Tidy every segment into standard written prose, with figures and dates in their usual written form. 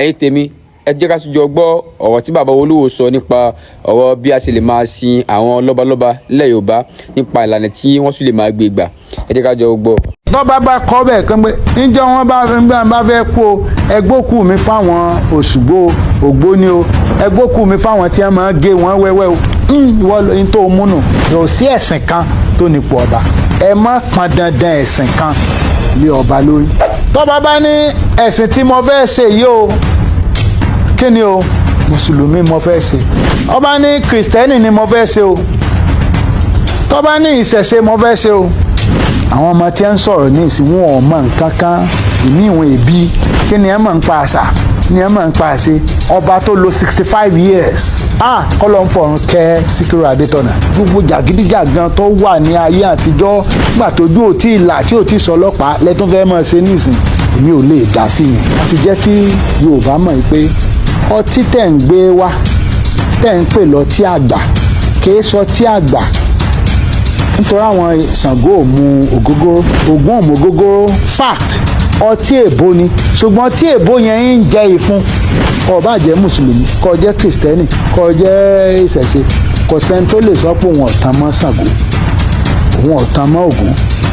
ẹ̀yin tèmi ẹ jẹ́ ká tún jọ gbọ́ ọ̀rọ̀ tí bàbá Olúwo sọ nípa ọ̀rọ̀ bí a ṣe lè máa sin àwọn lọ́balọ́ba nílẹ̀ Yorùbá nípa ìlànà tí wọ́n sì lè máa gbé gbà ẹ jẹ́ ká jọ gbọ́. tọ́ba bá kọ́ bẹ́ẹ̀ kan pé níjọ́ wọn bá fẹ́ kó ẹgbókù mi fáwọn Òṣùgbó Ògbóni o ẹgbókù mi fáwọn tí wọ́n máa gé wọn wẹ́wẹ́ o ìwọ ní tó múnú yóò sí ẹ̀sìn kan tó nípò ọba ẹ má pọn dandan ẹ̀sìn kan lé ọba lórí. tọ́ba bá ní ẹ̀sìn tí mo fẹ́ ṣe yìí o kí ni o mùsùlùmí mo fẹ́ ṣe ọba ní kìrìsìtẹ́nì ni mo fẹ́ ṣe o tọ́ba ní ìṣẹ̀ṣe mo fẹ́ ṣe o àwọn ọmọ tí ń sọ̀rọ̀ ní ìsìn wọn ò mọ nǹkan kan ìmí ìwọ̀n èbí kí ni ẹ mọ̀ ń pa àṣà ni ẹ mọ̀ ń pa àṣe ọba tó lo 65 years kọ́lọ́ ń fọ̀run kẹ́ Síkírù Adétọ̀nà gbogbo jàgídíjàgan tó wà ní ayé àtijọ́ gbà tójú ò tí ì là tí ò tí ì sọ ọlọ́pàá lẹ́tún fẹ́ mọ̀ ṣe nísìn èmi ò lè dá sí yẹn láti jẹ́ kí Yorùbá mọ̀ pé ọtí tẹ̀ ń gbé wá tẹ̀ ń pè lọ́tí àgbà kìí sọ tí àgbà nítorí àwọn Ṣàngó ò mu ògógóró Ògún ò mu ògógóró fact ọtí èbó ni ṣùgbọ́n ọtí èbó yẹn ń jẹ́ ìfun kó bá jẹ́ mùsùlùmí kó jẹ́ kìrìsìtẹ́nì kó jẹ́ ìṣẹ̀ṣe kò sẹ́ni tó lè sọ pé òun ọ̀tàn mọ́ Ṣàngó òun ọ̀tàn mọ́ Ògún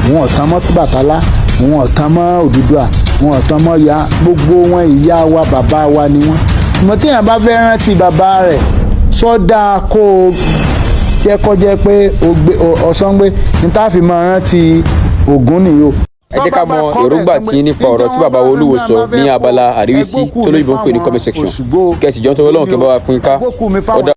òun ọ̀tàn mọ́ Bàtálá òun ọ̀tàn mọ́ Odùduwà òun ọ̀tàn mọ́ ya gbogbo wọn ìyá wa bàbá wa ni wọ́n ṣùgbọ́n téèyàn bá fẹ́ rántí bàbá rẹ̀ sọ́dà kó o jẹ́ kó jẹ́ pé ọ̀sán gbé ní tá a fi máa rántí Ògún nìyó. ẹ jẹ́ ká mọ èròǹgbà tí nípa ọ̀rọ̀ tí bàbá Olúwo sọ ní abala àríwísí tó lóyìnbó ń pè ní comment section kẹ̀sì jọ́ tó lọ́wọ́ kẹ́ bá wa pín ká ọ̀dà.